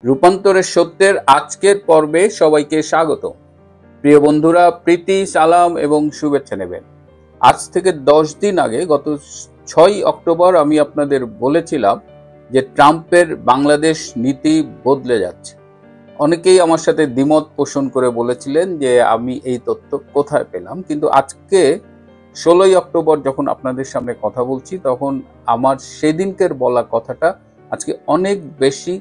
রূপান্তরের সত্যের আজকের পর্বে সবাইকে স্বাগত। প্রিয় বন্ধুরা, প্রীতি, সালাম এবং শুভেচ্ছা নেবেন। আজ থেকে 10 দিন আগে গত 6 অক্টোবর আমি আপনাদের বলেছিলাম যে ট্রাম্পের বাংলাদেশ নীতি বদলে যাচ্ছে। অনেকেই আমার সাথে দ্বিমত পোষণ করে বলেছিলেন যে আমি এই তথ্য কোথায় পেলাম, কিন্তু আজকে 16 অক্টোবর যখন আপনাদের সামনে কথা বলছি তখন আমার সেদিনকের বলা কথাটা আজকে অনেক বেশি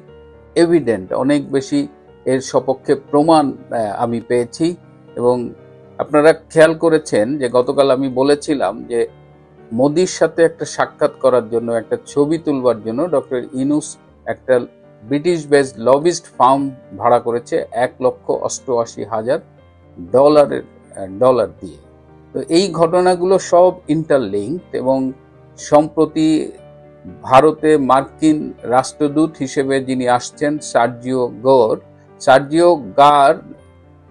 এভিডেন্ট, অনেক বেশি এর সপক্ষে প্রমাণ আমি পেয়েছি। এবং আপনারা খেয়াল করেছেন যে গতকাল আমি বলেছিলাম যে মোদির সাথে একটা সাক্ষাৎ করার জন্য, একটা ছবি তুলবার জন্য ডক্টর ইউনূস একটা ব্রিটিশ বেসড লবিস্ট ফার্ম ভাড়া করেছে $1,88,000 দিয়ে। তো এই ঘটনাগুলো সব ইন্টারলিঙ্কড এবং সম্প্রতি ভারতে মার্কিন রাষ্ট্রদূত হিসেবে যিনি আসছেন সার্জিও গার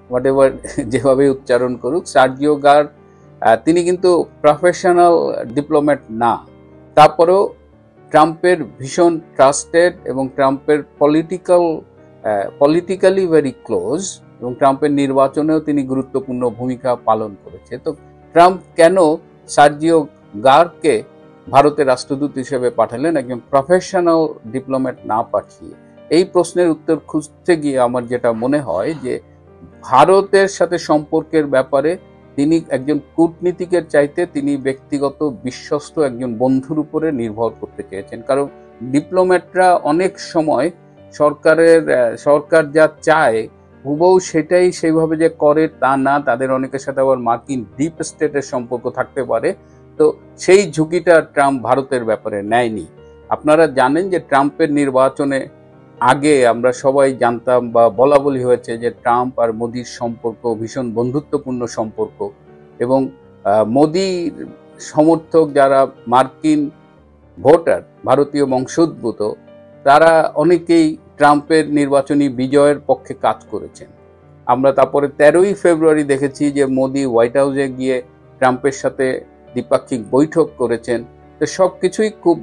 হোয়াটএভার যেভাবে উচ্চারণ করুক, সার্জিও গার তিনি কিন্তু প্রফেশনাল ডিপ্লোম্যাট না। তারপরেও ট্রাম্পের ভীষণ ট্রাস্টেড এবং ট্রাম্পের পলিটিক্যালি ভেরি ক্লোজ, এবং ট্রাম্পের নির্বাচনেও তিনি গুরুত্বপূর্ণ ভূমিকা পালন করেছে। তো ট্রাম্প কেন সার্জিও গারকে ভারতের রাষ্ট্রদূত হিসেবে পাঠালেন, একজন প্রফেশনাল ডিপ্লোম্যাট না পাঠিয়ে? এই প্রশ্নের উত্তর খুঁজতে গিয়ে আমার যেটা মনে হয় যে ভারতের সাথে সম্পর্কের ব্যাপারে তিনি একজন কূটনীতিকের চাইতে তিনি ব্যক্তিগত বিশ্বস্ত একজন বন্ধুর উপরে নির্ভর করতে চেয়েছেন। কারণ ডিপ্লোম্যাটরা অনেক সময় সরকার যা চায় হুবহু সেটাই সেইভাবে যে করে তা না, তাদের অনেকের সাথে আবার মার্কিন ডিপ স্টেটের সম্পর্ক থাকতে পারে। তো সেই ঝুঁকিটা ট্রাম্প ভারতের ব্যাপারে নেয়নি। আপনারা জানেন যে ট্রাম্পের নির্বাচনে আগে আমরা সবাই জানতাম বা বলা বলি হয়েছে যে ট্রাম্প আর মোদির সম্পর্ক ভীষণ বন্ধুত্বপূর্ণ সম্পর্ক, এবং মোদির সমর্থক যারা মার্কিন ভোটার, ভারতীয় বংশোদ্ভূত, তারা অনেকেই ট্রাম্পের নির্বাচনী বিজয়ের পক্ষে কাজ করেছেন। আমরা তারপরে 13ই ফেব্রুয়ারি দেখেছি যে মোদি হোয়াইট হাউসে গিয়ে ট্রাম্পের সাথে দ্বিপাক্ষিক বৈঠক করেছেন। তো সব কিছুই খুব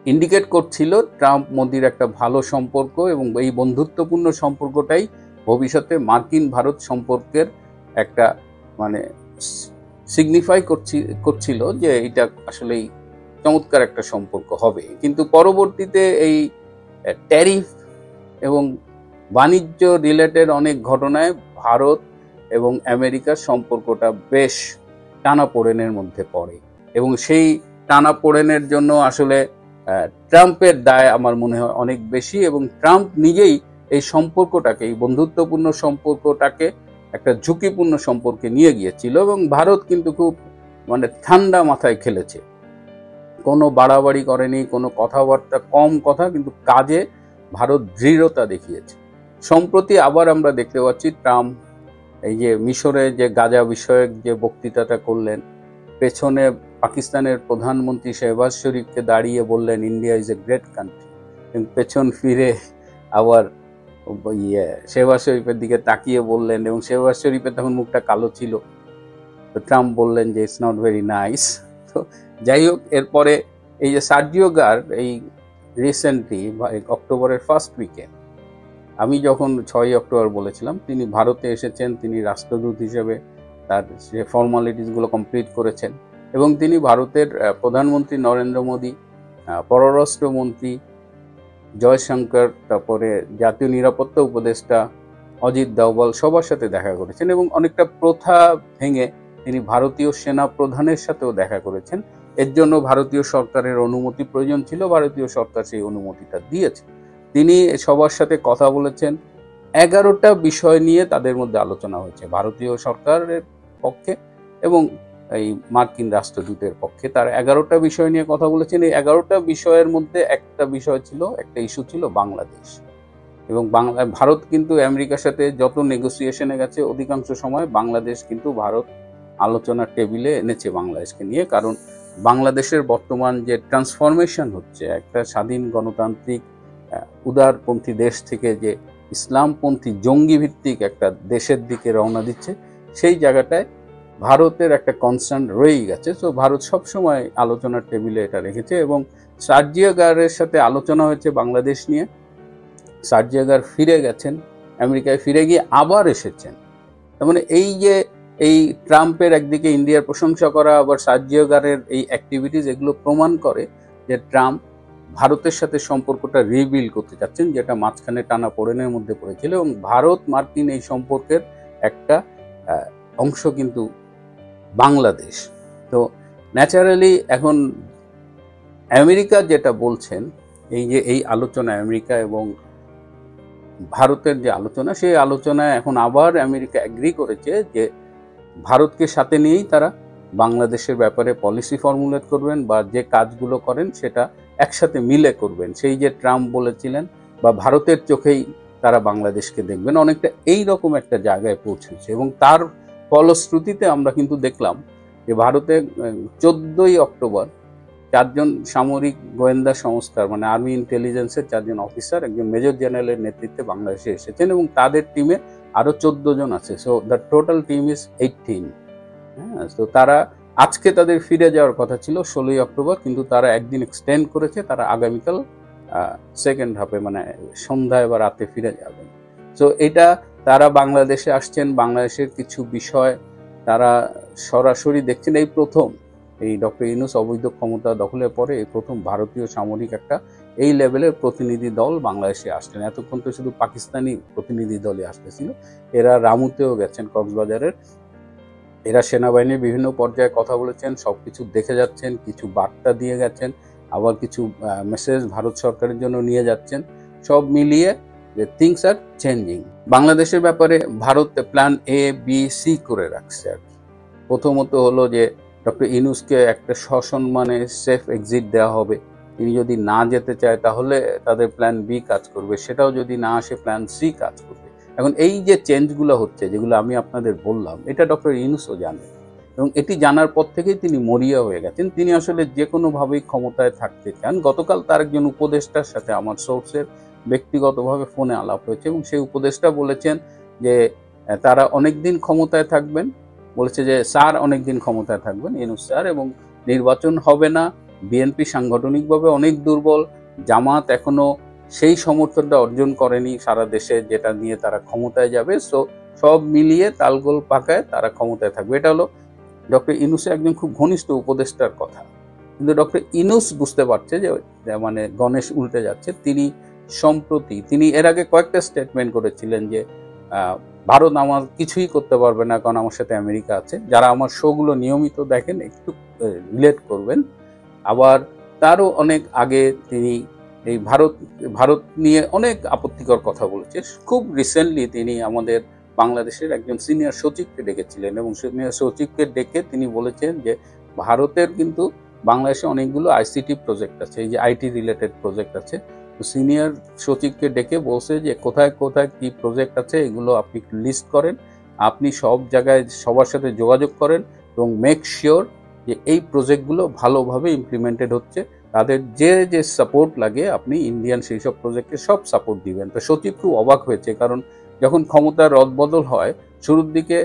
ইন্ডিকেট করছিল ট্রাম্প মোদির একটা ভালো সম্পর্ক, এবং এই বন্ধুত্বপূর্ণ সম্পর্কটাই ভবিষ্যতে মার্কিন ভারত সম্পর্কের একটা সিগনিফাই করছিল যে এটা আসলেই চমৎকার একটা সম্পর্ক হবে। কিন্তু পরবর্তীতে এই ট্যারিফ এবং বাণিজ্য রিলেটেড অনেক ঘটনায় ভারত এবং আমেরিকার সম্পর্কটা বেশ টানাপোড়েনের মধ্যে পড়ে, এবং সেই টানাপোড়েনের জন্য আসলে ট্রাম্পের দায় আমার মনে হয় অনেক বেশি। এবং ট্রাম্প নিজেই এই সম্পর্কটাকে, এই বন্ধুত্বপূর্ণ সম্পর্কটাকে একটা ঝুঁকিপূর্ণ সম্পর্কে নিয়ে গিয়েছিল, এবং ভারত কিন্তু খুব ঠান্ডা মাথায় খেলেছে, কোনো বাড়াবাড়ি করেনি, কোনো কথাবার্তা কম কথা, কিন্তু কাজে ভারত দৃঢ়তা দেখিয়েছে। সম্প্রতি আবার আমরা দেখতে পাচ্ছি ট্রাম্প এই যে মিশরে যে গাজা বিষয়ক যে বক্তৃতাটা করলেন, পেছনে পাকিস্তানের প্রধানমন্ত্রী শেহবাজ শরীফকে দাঁড়িয়ে বললেন India is a great country, এবং পেছন ফিরে আবার শেহবাজ শরীফের দিকে তাকিয়ে বললেন, এবং শেহবাজ শরীফের তখন মুখটা কালো ছিল, তো ট্রাম্প বললেন যে ইটস নট ভেরি নাইস। তো যাই হোক, এরপরে এই যে সার্জিও গার এই রিসেন্টলি অক্টোবরের ফার্স্ট উইকে, আমি যখন 6 অক্টোবর বলেছিলাম, তিনি ভারতে এসেছেন, তিনি রাষ্ট্রদূত হিসেবে তার যে ফর্মালিটিসগুলো কমপ্লিট করেছেন, এবং তিনি ভারতের প্রধানমন্ত্রী নরেন্দ্র মোদী, পররাষ্ট্রমন্ত্রী জয়শঙ্কর, তারপরে জাতীয় নিরাপত্তা উপদেষ্টা অজিত দোভাল সবার সাথে দেখা করেছেন, এবং অনেকটা প্রথা ভেঙে তিনি ভারতীয় সেনা প্রধানের সাথেও দেখা করেছেন। এর জন্য ভারতীয় সরকারের অনুমতি প্রয়োজন ছিল, ভারতীয় সরকার সেই অনুমতিটা দিয়েছে। তিনি সবার সাথে কথা বলেছেন, 11টা বিষয় নিয়ে তাদের মধ্যে আলোচনা হয়েছে, ভারতীয় সরকারের পক্ষে এবং এই মার্কিন রাষ্ট্রদূতের পক্ষে। তার 11টা বিষয় নিয়ে কথা বলেছেন। এই 11টা বিষয়ের মধ্যে একটা ইস্যু ছিল বাংলাদেশ, এবং ভারত কিন্তু আমেরিকার সাথে যত নেগোসিয়েশনে গেছে অধিকাংশ সময় বাংলাদেশ কিন্তু ভারত আলোচনার টেবিলে এনেছে বাংলাদেশকে নিয়ে। কারণ বাংলাদেশের বর্তমান যে ট্রান্সফরমেশন হচ্ছে, একটা স্বাধীন গণতান্ত্রিক উদারপন্থী দেশ থেকে যে ইসলামপন্থী জঙ্গি ভিত্তিক একটা দেশের দিকে রওনা দিচ্ছে, সেই জায়গাটায় ভারতের একটা কনসার্ন রয়েই গেছে। সো ভারত সবসময় আলোচনার টেবিলে এটা রেখেছে, এবং সার্জিও গারের সাথে আলোচনা হয়েছে বাংলাদেশ নিয়ে, শারজাগার ফিরে গেছেন, আমেরিকায় ফিরে গিয়ে আবার এসেছেন। তার মানে এই যে এই ট্রাম্পের একদিকে ইন্ডিয়ার প্রশংসা করা, আবার শারজাগারের এই অ্যাক্টিভিটিস, এগুলো প্রমাণ করে যে ট্রাম্প ভারতের সাথে সম্পর্কটা রিবিল্ড করতে চাচ্ছেন, যেটা মাঝখানে টানাপোড়েনের মধ্যে পড়েছিল। এবং ভারত মার্কিন এই সম্পর্কের একটা অংশ কিন্তু বাংলাদেশ। তো ন্যাচারালি এখন আমেরিকা যেটা বলছেন, এই যে এই আলোচনা আমেরিকা এবং ভারতের যে আলোচনা, সেই আলোচনায় এখন আবার আমেরিকা এগ্রি করেছে যে ভারতকে সাথে নিয়েই তারা বাংলাদেশের ব্যাপারে পলিসি ফর্মুলেট করবেন, বা যে কাজগুলো করেন সেটা একসাথে মিলে করবেন। সেই যে ট্রাম্প বলেছিলেন, বা ভারতের চোখেই তারা বাংলাদেশকে দেখবেন, অনেকটা এই রকম একটা জায়গায় পৌঁছেছে। এবং তার ফলশ্রুতিতে আমরা কিন্তু দেখলাম যে ভারতে 14ই অক্টোবর 4জন সামরিক গোয়েন্দা সংস্থার, মানে আর্মি ইন্টেলিজেন্সের 4জন অফিসার একজন মেজর জেনারেলের নেতৃত্বে বাংলাদেশে এসেছেন, এবং তাদের টিমে আরো 14 জন আছে। So the total team is 18। হ্যাঁ, তো তারা আজকে তাদের ফিরে যাওয়ার কথা ছিল 16ই অক্টোবর, কিন্তু তারা একদিন এক্সটেন্ড করেছে। তারা আগামীকাল সেকেন্ড হাফে, মানে সন্ধ্যায় বা রাতে ফিরে যাবেন। সো এটা তারা বাংলাদেশে আসছেন, বাংলাদেশের কিছু বিষয় তারা সরাসরি দেখছেন। এই প্রথম এই ডক্টর ইউনূস অবৈধ ক্ষমতা দখলের পরে এই প্রথম ভারতীয় সামরিক একটা এই লেভেলের প্রতিনিধি দল বাংলাদেশে আসলেন। এতক্ষণ তো শুধু পাকিস্তানি প্রতিনিধি দলই আসতেছিল। এরা রামুতেও গেছেন, কক্সবাজারের। এরা সেনাবাহিনীর বিভিন্ন পর্যায়ে কথা বলেছেন, সবকিছু দেখে যাচ্ছেন, কিছু বার্তা দিয়ে গেছেন, আবার কিছু মেসেজ ভারত সরকারের জন্য নিয়ে যাচ্ছেন। সব মিলিয়ে যে থিংস আর চেঞ্জিং। বাংলাদেশের ব্যাপারে Bharat plan A, B, C করে রাখছে আর কি। প্রথমত হলো যে ডক্টর ইউনূসকে একটা সসম্মানে সেফ এক্সিট দেওয়া হবে। তিনি যদি না যেতে চায় তাহলে তাদের প্ল্যান B কাজ করবে, সেটাও যদি না আসে প্ল্যান C কাজ করবে। এখন এই যে চেঞ্জগুলো হচ্ছে, যেগুলো আমি আপনাদের বললাম, এটা ডক্টর ইউনূসও জানেন, এবং এটি জানার পর থেকেই তিনি মরিয়া হয়ে গেছেন। তিনি আসলে যে কোনোভাবেই ক্ষমতায় থাকতে চান। গতকাল তার একজন উপদেষ্টার সাথে আমার সোর্সের ব্যক্তিগতভাবে ফোনে আলাপ হয়েছে, এবং সেই উপদেষ্টা বলেছেন যে তারা অনেকদিন ক্ষমতায় থাকবেন। বলেছে যে স্যার অনেকদিন ক্ষমতায় থাকবেন ইউনূস স্যার, এবং নির্বাচন হবে না। বিএনপি সাংগঠনিকভাবে অনেক দুর্বল, জামাত এখনো সেই সমর্থনটা অর্জন করেনি সারা দেশে, যেটা নিয়ে তারা ক্ষমতায় যাবে। সো সব মিলিয়ে তালগোল পাকায় তারা ক্ষমতায় থাকবে। এটা হলো ডক্টর ইউনূসের একজন খুব ঘনিষ্ঠ উপদেষ্টার কথা। কিন্তু ডক্টর ইউনূস বুঝতে পারছে যে মানে গণেশ উল্টে যাচ্ছে। তিনি এর আগে কয়েকটা স্টেটমেন্ট করেছিলেন যে ভারত আমার কিছুই করতে পারবে না, কারণ আমার সাথে আমেরিকা আছে। যারা আমার শোগুলো নিয়মিত দেখেন একটু রিলেট করবেন। আবার তারও অনেক আগে তিনি এই ভারত নিয়ে অনেক আপত্তিকর কথা বলেছে। খুব রিসেন্টলি তিনি আমাদের বাংলাদেশের একজন সিনিয়র সচিবকে ডেকেছিলেন, এবং সিনিয়র সচিবকে ডেকে তিনি বলেছেন যে ভারতের কিন্তু বাংলাদেশে অনেকগুলো আইসিটি প্রজেক্ট আছে, এই যে আইটি রিলেটেড প্রজেক্ট আছে। তো সিনিয়র সচিবকে ডেকে বলছে যে কোথায় কোথায় কি প্রজেক্ট আছে এগুলো আপনি লিস্ট করেন, আপনি সব জায়গায় সবার সাথে যোগাযোগ করেন, এবং মেক শিওর যে এই প্রজেক্টগুলো ভালোভাবে ইমপ্লিমেন্টেড হচ্ছে। তাদের যে যে সাপোর্ট লাগে আপনি ইন্ডিয়ান সেই সব প্রজেক্টে সব সাপোর্ট দিবেন। তো সচিব খুব অবাক হয়েছে, কারণ যখন ক্ষমতার রদবদল হয় শুরুর দিকে,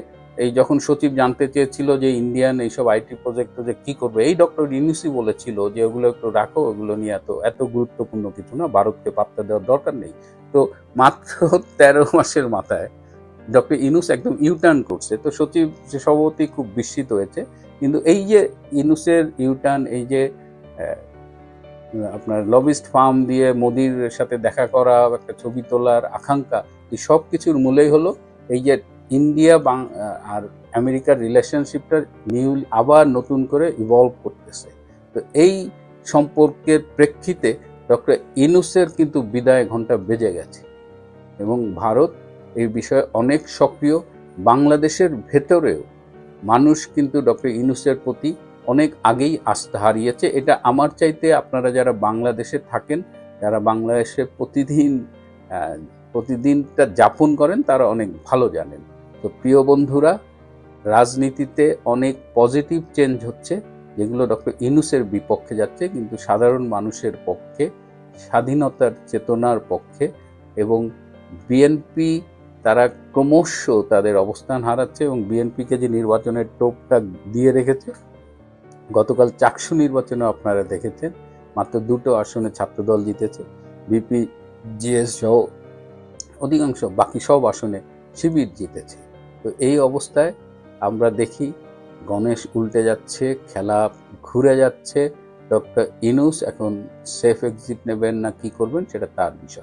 এই যখন সচিব জানতে চেয়েছিল যে ইন্ডিয়ান এইসব আইটি প্রজেক্ট কি করবে, এই ডক্টর ইউনূসই বলেছিল যে ওগুলো একটু রাখো, ওগুলো নিয়ে এত গুরুত্বপূর্ণ কিছু না, ভারতকে পাত্তা দেওয়ার দরকার নেই। তো মাত্র 13 মাসের মাথায় ডক্টর ইউনূস একদম ইউটার্ন করছে। তো সচিব সভাপতি খুব বিস্মিত হয়েছে। কিন্তু এই যে ইউনূসের ইউটার্ন, এই যে আপনার লবিস্ট ফার্ম দিয়ে মোদির সাথে দেখা করা, একটা ছবি তোলার আকাঙ্ক্ষা, এই সব কিছুর মূলেই হলো এই যে ইন্ডিয়া আর আমেরিকার রিলেশনশিপটা আবার নতুন করে ইভলভ করতেছে। তো এই সম্পর্কের প্রেক্ষিতে ডক্টর ইউনূসের কিন্তু বিদায় ঘন্টা বেজে গেছে, এবং ভারত এই বিষয়ে অনেক সক্রিয়। বাংলাদেশের ভেতরেও মানুষ কিন্তু ডক্টর ইউনূসের প্রতি অনেক আগেই আস্থা হারিয়েছে। এটা আমার চাইতে আপনারা যারা বাংলাদেশে থাকেন, যারা বাংলাদেশে প্রতিদিনটা যাপন করেন, তারা অনেক ভালো জানেন। তো প্রিয় বন্ধুরা, রাজনীতিতে অনেক পজিটিভ চেঞ্জ হচ্ছে, যেগুলো ডক্টর ইউনূসের বিপক্ষে যাচ্ছে, কিন্তু সাধারণ মানুষের পক্ষে, স্বাধীনতার চেতনার পক্ষে। এবং বিএনপি তারা ক্রমশ তাদের অবস্থান হারাচ্ছে, এবং বিএনপিকে যে নির্বাচনের টোপটা দিয়ে রেখেছে, গতকাল চাকসু নির্বাচনে আপনারা দেখেছেন মাত্র 2টো আসনে ছাত্রদল জিতেছে। বিপিজিএস সহ অধিকাংশ বাকি সব আসনে শিবির জিতেছে। তো এই অবস্থায় আমরা দেখি গণেশ উল্টে যাচ্ছে, খেলা ঘুরে যাচ্ছে। ডক্টর ইউনূস এখন সেফ এক্সিট নেবেন না কি করবেন সেটা তার বিষয়।